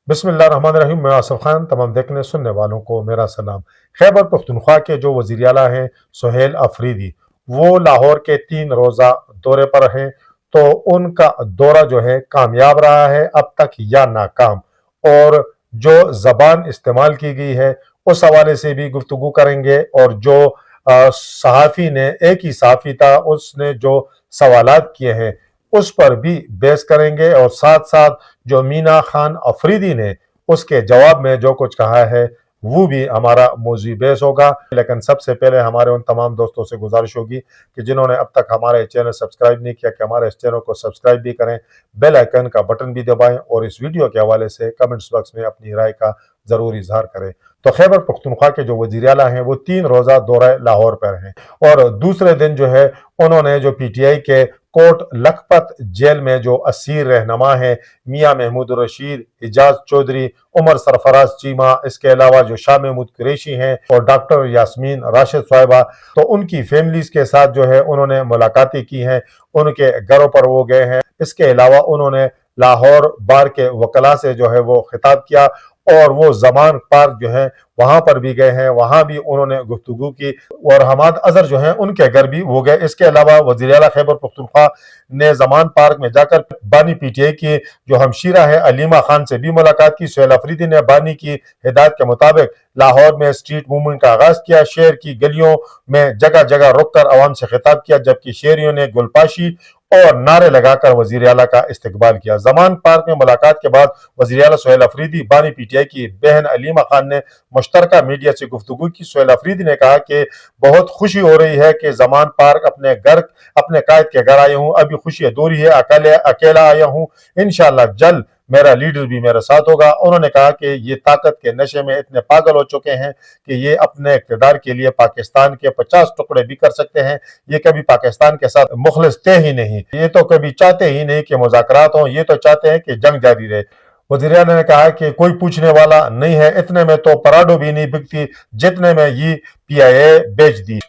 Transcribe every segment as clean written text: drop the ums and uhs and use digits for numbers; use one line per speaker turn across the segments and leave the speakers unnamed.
बिस्मिल्लाहिर्रहमानिर्रहीम। मैं आसिफ खान। तमाम देखने सुनने वालों को मेरा सलाम। खैबर पख्तूनख्वा के जो वज़ीर आला हैं सुहेल अफरीदी, वो लाहौर के 3 रोज़ा दौरे पर हैं। तो उनका दौरा जो है कामयाब रहा है अब तक या नाकाम, और जो ज़बान इस्तेमाल की गई है उस हवाले से भी गुफ्तगू करेंगे। और जो सहाफ़ी ने, एक ही सहाफ़ी था, उसने जो सवालात किए हैं उस पर भी बहस करेंगे। और साथ साथ जो मीना खान अफरीदी ने उसके जवाब में जो कुछ कहा है वो भी हमारा मौजूद बहस होगा। लेकिन सबसे पहले हमारे उन तमाम दोस्तों से गुजारिश होगी कि जिन्होंने अब तक हमारे चैनल सब्सक्राइब नहीं किया कि हमारे इस चैनल को सब्सक्राइब भी करें, बेल आइकन का बटन भी दबाएं और इस वीडियो के हवाले से कमेंट्स बॉक्स में अपनी राय का ज़रूर इजहार करें। तो खैबर पख्तूनख्वा के जो वज़ीर आला हैं वो 3 रोज़ा दौरा लाहौर पर हैं, और दूसरे दिन जो है उन्होंने जो PTI के कोट लखपत जेल में जो असीर रहनमा है मियाँ महमूद रशीद, इजाज चौधरी, उमर सरफराज चीमा, इसके अलावा जो शाह महमूद कुरैशी हैं और डॉक्टर यास्मीन राशिद साहिबा, तो उनकी फैमिलीज के साथ जो है उन्होंने मुलाकातें की हैं, उनके घरों पर वो गए हैं। इसके अलावा उन्होंने लाहौर बार के वकला से जो है वो खिताब किया, और वो जमान पार्क जो है वहां पर भी गए हैं, वहां भी उन्होंने गुफ्तगू की, और हमाद अजहर जो है उनके घर भी वो गए। इसके अलावा वज़ीर आला खैबर पख्तूनख्वा ने जमान पार्क में जाकर बानी PTI की जो हमशीरा है अलीमा खान से भी मुलाकात की। सुहेल अफरीदी ने बानी की हिदायत के मुताबिक लाहौर में स्ट्रीट मूवमेंट का आगाज किया, शहर की गलियों में जगह जगह रुक कर आवाम से खिताब किया, जबकि शहरियों ने गुलपाशी और नारे लगाकर वज़ीर आला का इस्तकबाल किया। जमान पार्क में मुलाकात के बाद वज़ीर आला सुहेल अफरीदी, बानी PTI की बहन अलीमा खान ने मुश्तरका मीडिया से गुफ्तगू की। सुहेल अफरीदी ने कहा कि बहुत खुशी हो रही है कि जमान पार्क अपने कायद के घर आया हूँ, अभी खुशी अधूरी है, अकेला आया हूँ, इंशाअल्लाह जल्द मेरा लीडर भी मेरे साथ होगा। उन्होंने कहा कि ये ताकत के नशे में इतने पागल हो चुके हैं कि ये अपने इक़्तिदार के लिए पाकिस्तान के 50 टुकड़े भी कर सकते हैं। ये कभी पाकिस्तान के साथ मुखलिस थे ही नहीं, ये तो कभी चाहते ही नहीं कि मुज़ाकरात हों, ये तो चाहते हैं कि जंग जारी रहे। वज़ीर आला ने कहा कि कोई पूछने वाला नहीं है, इतने में तो पराडो भी नहीं बिकती जितने में ये PIA बेच दी।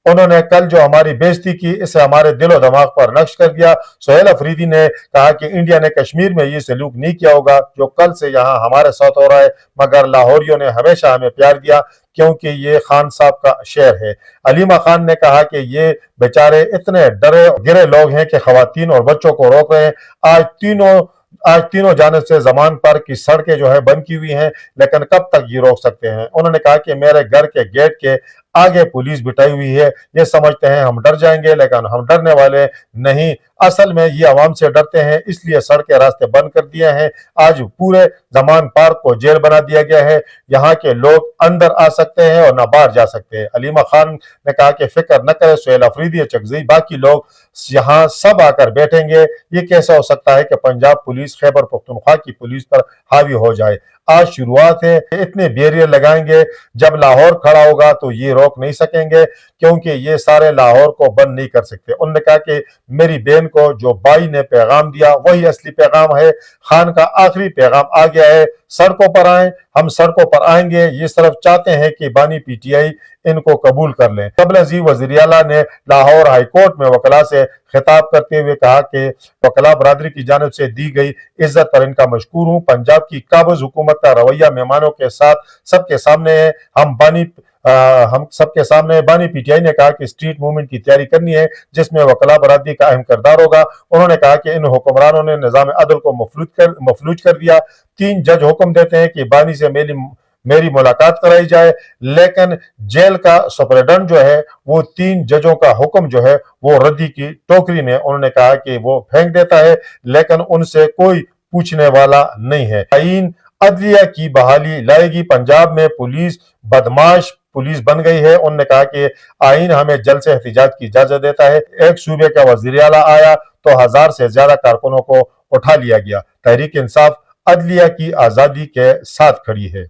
उन्होंने कल जो हमारी बेइज्जती की, इसे हमारे दिलो दिमाग पर नक्श कर दिया। सुहेल अफरीदी ने कहा कि इंडिया ने कश्मीर में ये सलूक नहीं किया होगा जो कल से यहाँ हमारे साथ हो रहा है, मगर लाहौरियों ने हमेशा हमें प्यार दिया क्योंकि ये खान साहब का शहर है। अलीमा खान ने कहा कि ये बेचारे इतने डरे गिरे लोग हैं कि खवातीन और बच्चों को रोक रहे हैं। आज तीनों जानिब से जमान पार्क की सड़कें जो है बंद की हुई हैं, लेकिन कब तक ये रोक सकते हैं। उन्होंने कहा कि मेरे घर के गेट के आगे पुलिस बिठाई हुई है, ये समझते हैं हम डर जाएंगे, लेकिन हम डरने वाले नहीं, असल में ये आवाम से डरते हैं, इसलिए सड़कें रास्ते बंद कर दिए हैं। आज पूरे जमान पार्क को जेल बना दिया गया है, यहाँ के लोग अंदर आ सकते हैं और ना बाहर जा सकते हैं। अलीमा खान ने कहा कि फिक्र न करे सुहेल अफरीदी, चकजई, बाकी लोग यहाँ सब आकर बैठेंगे। ये कैसा हो सकता है कि पंजाब पुलिस खैबर पख्तूनख्वा की पुलिस पर हावी हो जाए। आज शुरुआत है, इतने बैरियर लगाएंगे, जब लाहौर खड़ा होगा तो ये रोक नहीं सकेंगे क्योंकि ये सारे लाहौर को बंद नहीं कर सकते। उन्होंने कहा कि मेरी बहन को जो बाई ने पैगाम दिया वही असली पैगाम है, खान का आखिरी पैगाम आ गया है, सड़कों पर आए, हम सड़कों पर आएंगे। ये सिर्फ चाहते हैं कि बानी PTI इनको कबूल कर लें। कबल अजीज वज़ीर आला ने लाहौर हाई कोर्ट में वकला से खिताब करते हुए कहा कि वकला बरादरी की जानिब से दी गई इज्जत पर इनका मशकूर हूँ। पंजाब की काबिज हुकूमत का रवैया मेहमानों के साथ सबके सामने है। हम सबके सामने बानी PTI ने कहा कि स्ट्रीट मूवमेंट की तैयारी करनी है जिसमें वकला बरादरी का अहम किरदार होगा। उन्होंने कहा कि इन हुक्मरानों ने निजाम अदल को मफलूज कर दिया। 3 जज हुक्म देते हैं कि बानी से मेरी मुलाकात कराई जाए, लेकिन जेल का सुपरिटेंडेंट जो है वो 3 जजों का हुक्म जो है वो रद्दी की टोकरी में उन्होंने कहा कि वो फेंक देता है, लेकिन उनसे कोई पूछने वाला नहीं है। आईन अदलिया की बहाली लाएगी, पंजाब में पुलिस बदमाश पुलिस बन गई है। उन्होंने कहा कि आईन हमें जल्द से एहतिजाज की इजाजत देता है। एक सूबे का वज़ीर आला आया तो 1000 से ज्यादा कारकुनों को उठा लिया गया। तहरीक इंसाफ अदलिया की आजादी के साथ खड़ी है।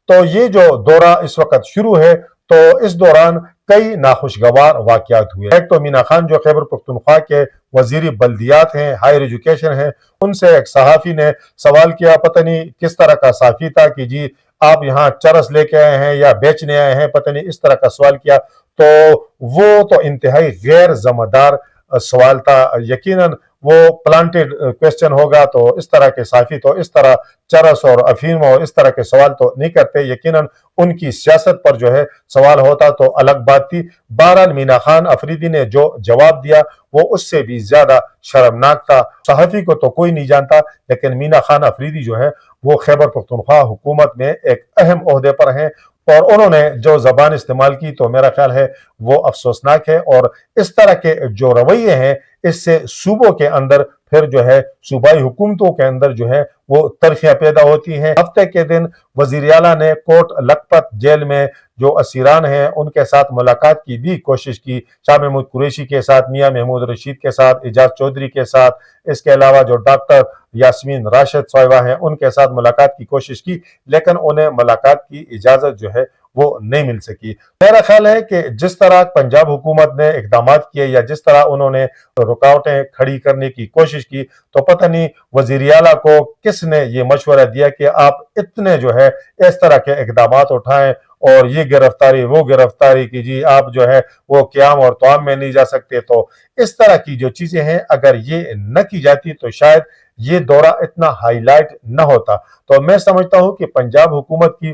तो ये जो दौरा इस वक्त शुरू है, तो इस दौरान कई नाखुशगवार वाकयात हुए। एक तो मीना खान जो खैबर पख्तूनख्वा के वजीर बल्दियात हैं, हायर एजुकेशन हैं, उनसे एक सहाफ़ी ने सवाल किया, पता नहीं किस तरह का सहाफ़ी था कि जी आप यहाँ चरस लेके आए हैं या बेचने आए हैं, पता नहीं इस तरह का सवाल किया। तो वो तो इंतहाई गैर जिम्मेदार सवाल था। यकीनन वो प्लांटेड क्वेश्चन होगा, तो इस तरह के साफी तो इस तरह चरस और अफीम और इस तरह के सवाल तो नहीं करते। यकीनन उनकी सियासत पर जो है सवाल होता तो अलग बात थी। बहरहाल मीना खान अफरीदी ने जो जवाब दिया वो उससे भी ज्यादा शर्मनाक था। सहाफी को तो कोई नहीं जानता, लेकिन मीना खान अफरीदी जो है वो खैबर पख्तूनख्वा हुकूमत में एक अहम ओहदे पर हैं, और उन्होंने जो जबान इस्तेमाल की तो मेरा ख्याल है वो अफसोसनाक है। और इस तरह के जो रवैये हैं इससे सूबों के अंदर फिर जो है सूबाई हुकूमतों के अंदर जो है वो तरफियां पैदा होती हैं। हफ्ते के दिन वजीर आला ने कोट लखपत जेल में जो असीरान हैं उनके साथ मुलाकात की भी कोशिश की, शाह महमूद कुरैशी के साथ, मियां महमूद रशीद के साथ, एजाज चौधरी के साथ, इसके अलावा जो डॉक्टर यास्मीन राशिद साहिबा हैं उनके साथ मुलाकात की कोशिश की, लेकिन उन्हें मुलाकात की इजाजत जो है वो नहीं मिल सकी। मेरा ख्याल है कि जिस तरह पंजाब हुकूमत ने इकदाम किए या जिस तरह उन्होंने रुकावटें खड़ी करने की कोशिश की, तो पता नहीं वजीर आला को किसने ये मशवरा दिया कि आप इतने जो है इस तरह के इकदाम उठाएं और ये गिरफ्तारी वो गिरफ्तारी की जी, आप जो है वो क्याम और तवाम में नहीं जा सकते। तो इस तरह की जो चीजें हैं अगर ये न की जाती तो शायद ये दौरा इतना हाईलाइट न होता। तो मैं समझता हूं कि पंजाब हुकूमत की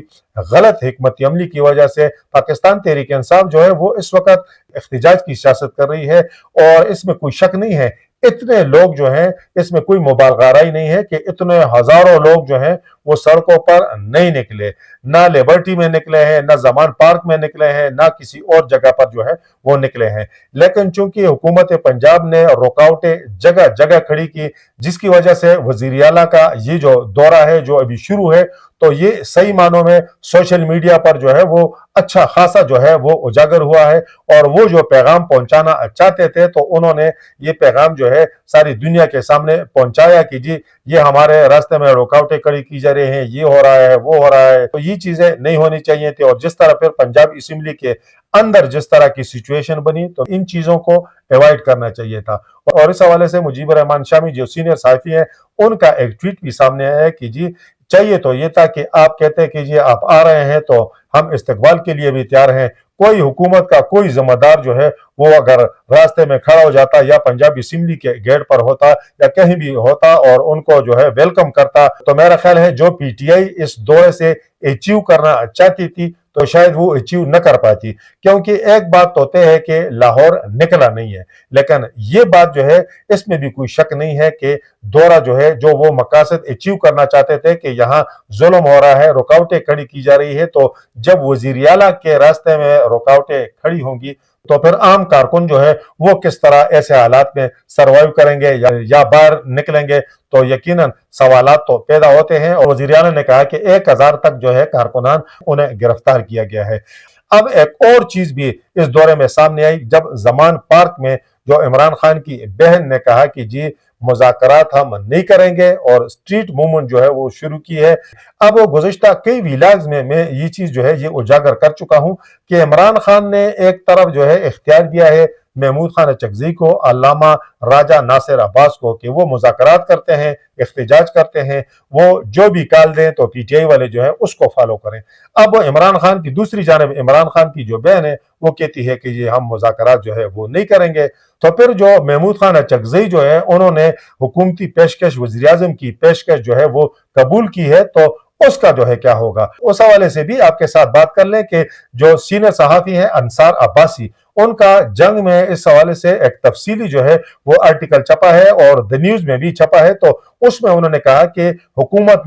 गलत हिकमत अमली की वजह से पाकिस्तान तहरीक इंसाफ जो है वो इस वक्त इख्तिजाज की सियासत कर रही है, और इसमें कोई शक नहीं है इतने लोग जो हैं, इसमें कोई मुबालगा ही नहीं है कि इतने हजारों लोग जो हैं वो सड़कों पर नहीं निकले, ना लिबर्टी में निकले हैं, ना जमान पार्क में निकले हैं, ना किसी और जगह पर जो है वो निकले हैं। लेकिन चूंकि हुकूमत पंजाब ने रुकावटें जगह जगह खड़ी की, जिसकी वजह से वजीर आला का ये जो दौरा है जो अभी शुरू है, तो ये सही मानों में सोशल मीडिया पर जो है वो अच्छा खासा जो है वो उजागर हुआ है, और वो जो पैगाम पहुंचाना चाहते थे तो उन्होंने ये पैगाम जो है सारी दुनिया के सामने पहुंचाया कि जी ये हमारे रास्ते में रुकावटें खड़ी की जा रही हैं, ये हो रहा है वो हो रहा है। तो ये चीजें नहीं होनी चाहिए थी, और जिस तरह फिर पंजाब असेंबली के अंदर जिस तरह की सिचुएशन बनी तो इन चीजों को अवॉइड करना चाहिए था। और इस हवाले से मुजीबर रहमान शामी जो सीनियर साहिफी हैं उनका एक ट्वीट भी सामने आया है कि जी चाहिए तो ये था कि आप कहते कि जी आप आ रहे हैं तो हम इस्तकबाल के लिए भी तैयार हैं। कोई हुकूमत का कोई जिम्मेदार जो है वो अगर रास्ते में खड़ा हो जाता या पंजाब असेंबली के गेट पर होता या कहीं भी होता और उनको जो है वेलकम करता, तो मेरा ख्याल है जो पीटीआई इस दौरे से अचीव करना चाहती थी तो शायद वो अचीव न कर पाती। क्योंकि एक बात तो तय है कि लाहौर निकला नहीं है, लेकिन ये बात जो है इसमें भी कोई शक नहीं है कि दौरा जो है जो वो मकासद अचीव करना चाहते थे कि यहाँ जुल्म हो रहा है, रुकावटें खड़ी की जा रही है, तो जब वजीर आला के रास्ते में रुकावटें खड़ी होंगी तो फिर आम कारकुन जो है वो किस तरह ऐसे हालात में सरवाइव करेंगे या बाहर निकलेंगे, तो यकीनन सवालात तो पैदा होते हैं। और वजीर आला ने कहा कि 1000 तक जो है कारकुनान उन्हें गिरफ्तार किया गया है। अब एक और चीज भी इस दौरे में सामने आई, जब जमान पार्क में जो इमरान खान की बहन ने कहा कि जी मुज़ाकरात हम नहीं करेंगे और स्ट्रीट मूवमेंट जो है वो शुरू की है। अब गुज़िश्ता कई व्लॉग्स में मैं ये चीज जो है ये उजागर कर चुका हूं कि इमरान खान ने एक तरफ जो है इख्तियार दिया है महमूद खान अचकज़ई को, अल्लामा राजा नासिर अब्बास को कि वो मुज़ाकरात करते हैं, इख्तिजाज करते हैं, वो जो भी कॉल दें तो पीटीआई वाले जो है उसको फॉलो करें। अब इमरान खान की दूसरी जानिब इमरान खान की जो बहन है वो कहती है कि ये हम मुज़ाकरात जो है वो नहीं करेंगे। तो फिर जो महमूद खान अचकज़ई जो है उन्होंने हुकूमती पेशकश, वज़ीर आज़म की पेशकश जो है वो कबूल की है, तो उसका जो है क्या होगा, उस हवाले से भी आपके साथ बात कर लें कि जो सीनियर सहाफ़ी हैं अंसार अब्बासी, उनका जंग में इस हवाले से एक तफसीली जो है वो आर्टिकल छपा है और द न्यूज में भी छपा है। तो उसमें उन्होंने कहा कि हुकूमत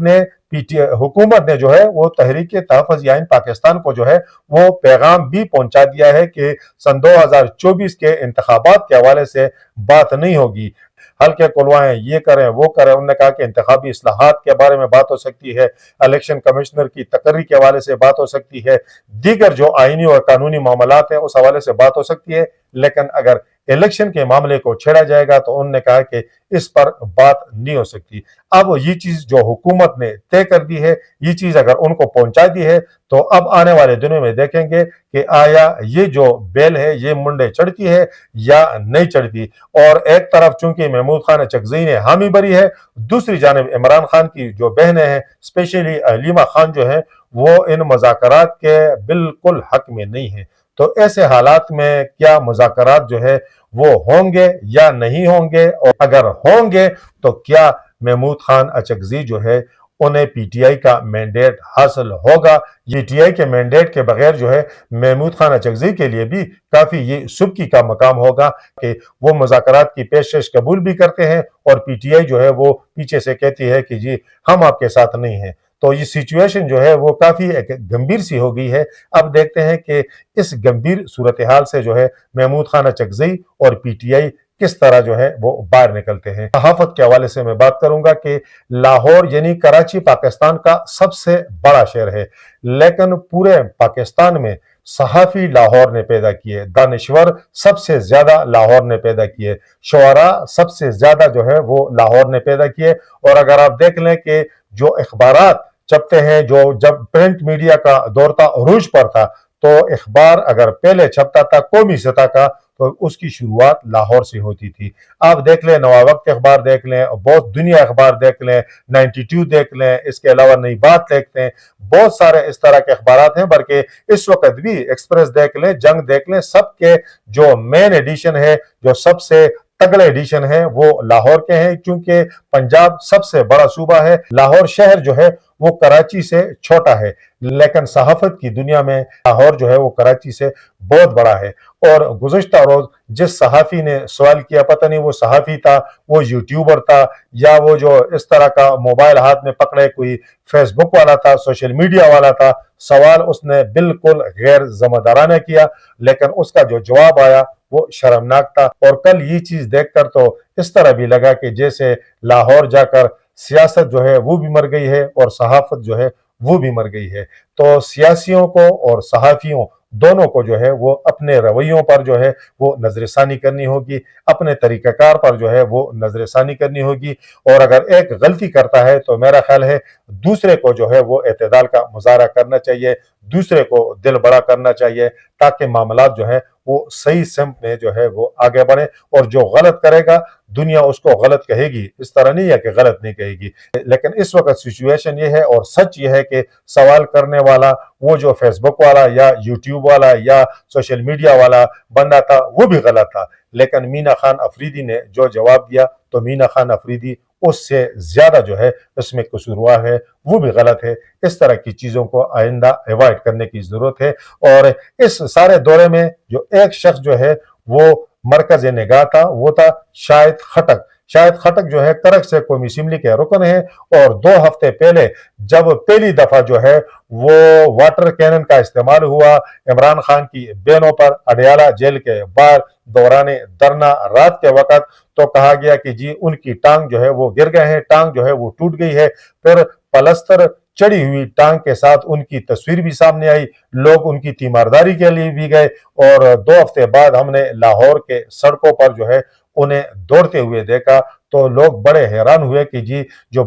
ने जो है वो तहरीक तहफ़्फ़ुज़ याइन पाकिस्तान को जो है वो पैगाम भी पहुंचा दिया है कि सन 2024 के इंतखाबात के हवाले से बात नहीं होगी, हल्के कुलवाएं ये करें वो करें। उन्होंने कहा कि इंतखाबी इस्लाहात के बारे में बात हो सकती है, इलेक्शन कमिश्नर की तकर्री के हवाले से बात हो सकती है, दीगर जो आईनी और कानूनी मामलात हैं उस हवाले से बात हो सकती है, लेकिन अगर इलेक्शन के मामले को छेड़ा जाएगा तो उन्होंने कहा कि इस पर बात नहीं हो सकती। अब ये चीज जो हुकूमत ने तय कर दी है, ये चीज अगर उनको पहुंचा दी है तो अब आने वाले दिनों में देखेंगे कि आया ये जो बेल है ये मुंडे चढ़ती है या नहीं चढ़ती। और एक तरफ चूंकि महमूद खान अचकज़ई ने हामी भरी है, दूसरी जानिब इमरान खान की जो बहनें हैं स्पेशली हलीमा खान जो है वो इन मुज़ाकरात के बिल्कुल हक में नहीं है। تو ایسے حالات میں کیا مذاکرات جو ہے وہ ہوں گے یا نہیں ہوں گے، اور اگر ہوں گے تو کیا محمود خان اچکزئی جو ہے انہیں پی ٹی آئی کا مینڈیٹ حاصل ہوگا؟ پی ٹی آئی کے مینڈیٹ کے بغیر جو ہے محمود خان اچکزئی کے لیے بھی کافی یہ سبکی کا مقام ہوگا کہ وہ مذاکرات کی پیشکش قبول بھی کرتے ہیں اور پی ٹی آئی جو ہے وہ پیچھے سے کہتی ہے کہ جی ہم آپ کے ساتھ نہیں ہیں۔ تو یہ سچویشن جو ہے وہ کافی ایک گمبھیر سی ہو گئی ہے۔ اب دیکھتے ہیں کہ اس گمبھیر صورتحال سے جو ہے محمود خان اچکزئی اور پی ٹی آئی کس طرح جو ہے وہ باہر نکلتے ہیں۔ صحافت کے حوالے سے میں بات کروں گا کہ لاہور یعنی کراچی پاکستان کا سب سے بڑا شہر ہے، لیکن پورے پاکستان میں صحافی لاہور نے پیدا کیے، دانشور سب سے زیادہ لاہور نے پیدا کیے، شعراء سب سے زیادہ جو ہے وہ لاہور نے پیدا کیے۔ اور اگر آپ دیکھ لیں کہ جو اخبارات چھپتے ہیں، جو جب پرنٹ میڈیا کا دور تھا، عروج پر تھا، تو اخبار اگر پہلے چھپتا تھا قومی سطح کا تو اس کی شروعات لاہور سے ہوتی تھی۔ آپ دیکھ لیں نوا وقت اخبار دیکھ لیں، بہت دنیا اخبار دیکھ لیں، 92 دیکھ لیں، اس کے علاوہ نئی بات دیکھتے ہیں، بہت سارے اس طرح کے اخبارات ہیں، بلکہ اس وقت بھی ایکسپریس دیکھ لیں، جنگ دیکھ لیں، سب کے جو مین ایڈیشن ہے، جو سب سے تگڑے ایڈیشن ہیں وہ لاہور کے ہیں، کیونکہ پنجاب سب سے بڑا صوبہ ہے، لاہور شہر جو ہے وہ کراچی سے چھوٹا ہے، لیکن صحافت کی دنیا میں لاہور جو ہے وہ کراچی سے بہت بڑا ہے۔ اور گزشتہ روز جس صحافی نے سوال کیا، پتہ نہیں وہ صحافی تھا، وہ یوٹیوبر تھا، یا وہ جو اس طرح کا موبائل ہاتھ میں پکڑے کوئی فیس بک والا تھا، سوشل میڈیا والا تھا، سوال اس نے بالکل غیر ذمہ دارانہ کیا، لیکن اس کا جو جواب آیا وہ شرمناک تھا۔ اور کل یہ چیز دیکھ کر تو اس طرح بھی لگا کہ جیسے لاہور جا کر سیاست جو ہے وہ بھی مر گئی ہے اور صحافت جو ہے وہ بھی مر گئی ہے۔ تو سیاسیوں کو اور صحافیوں دونوں کو جو ہے وہ اپنے رویوں پر جو ہے وہ نظر ثانی کرنی ہوگی، اپنے طریقہ کار پر جو ہے وہ نظر ثانی کرنی ہوگی، اور اگر ایک غلطی کرتا ہے تو میرا خیال ہے دوسرے کو جو ہے وہ اعتدال کا مظاہرہ کرنا چاہیے، دوسرے کو دل بڑا کرنا چاہیے، تاکہ معاملات جو ہے وہ صحیح سمت میں جو ہے وہ آگے بڑھے، اور جو غلط کرے گا دنیا اس کو غلط کہے گی، اس طرح نہیں ہے کہ غلط نہیں کہے گی۔ لیکن اس وقت سچویشن یہ ہے اور سچ یہ ہے کہ سوال کرنے والا وہ جو فیس بک والا یا یوٹیوب والا یا سوشل میڈیا والا بندہ تھا وہ بھی غلط تھا، لیکن مینا خان افریدی نے جو جواب دیا تو مینا خان افریدی اس سے زیادہ جو ہے اس میں قصوروار ہے، وہ بھی غلط ہے۔ اس طرح کی چیزوں کو آئندہ ایوائڈ کرنے کی ضرورت ہے۔ اور اس سارے دورے میں جو ایک شخص جو ہے وہ مرکز نگاہ تھا وہ تھا شاہد خٹک۔ شاہد خٹک جو ہے کرک سے قومی اسمبلی کے رکن ہیں، اور 2 ہفتے پہلے جب پہلی دفعہ جو ہے وہ واٹر کینن کا استعمال ہوا عمران خان کی بینوں پر اڈیالہ جیل کے باہر دوران دھرنا رات کے وقت، تو کہا گیا کہ جی ان کی ٹانگ جو ہے وہ گر گئے ہیں، ٹانگ جو ہے وہ ٹوٹ گئی ہے۔ پھر پلستر چڑی ہوئی ٹانگ کے ساتھ ان کی تصویر بھی سامنے آئی، لوگ ان کی تیمارداری کے لیے بھی گئے، اور 2 ہفتے بعد ہم نے لاہور کے سڑکوں پر جو ہے انہیں دوڑتے ہوئے دیکھا، تو لوگ بڑے حیران ہوئے کہ جی جب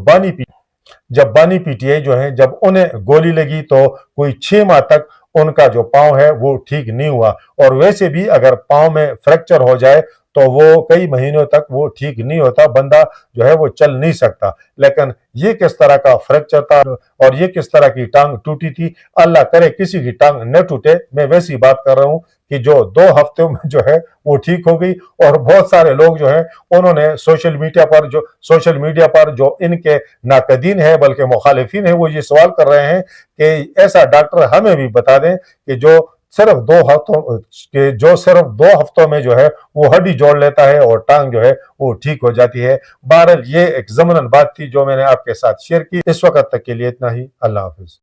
بانی پی ٹی آئی جو ہیں جب انہیں گولی لگی تو کوئی 6 ماہ تک ان کا جو پاؤں ہے وہ ٹھیک نہیں ہوا، اور ویسے بھی اگر پاؤں میں فریکچر ہو جائے تو وہ کئی مہینوں تک وہ ٹھیک نہیں ہوتا، بندہ جو ہے وہ چل نہیں سکتا۔ لیکن یہ کس طرح کا فریکچر تھا اور یہ کس طرح کی ٹانگ ٹوٹی تھی، اللہ کرے کسی کی ٹانگ نہ ٹوٹے۔ میں ویسی بات کر رہا ہوں کہ جو 2 ہفتوں میں جو ہے وہ ٹھیک ہو گئی، اور بہت سارے لوگ جو ہیں انہوں نے سوشل میڈیا پر جو ان کے ناقدین ہیں بلکہ مخالفین ہیں، وہ یہ سوال کر رہے ہیں کہ ایسا ڈاکٹر ہمیں بھی بتا دیں کہ جو صرف 2 ہفتوں میں جو ہے وہ ہڈی جوڑ لیتا ہے اور ٹانگ جو ہے وہ ٹھیک ہو جاتی ہے۔ بہرحال یہ ایک ضمناً بات تھی جو میں نے آپ کے ساتھ شیئر کی۔ اس وقت تک کے لیے اتنا ہی، اللہ حافظ۔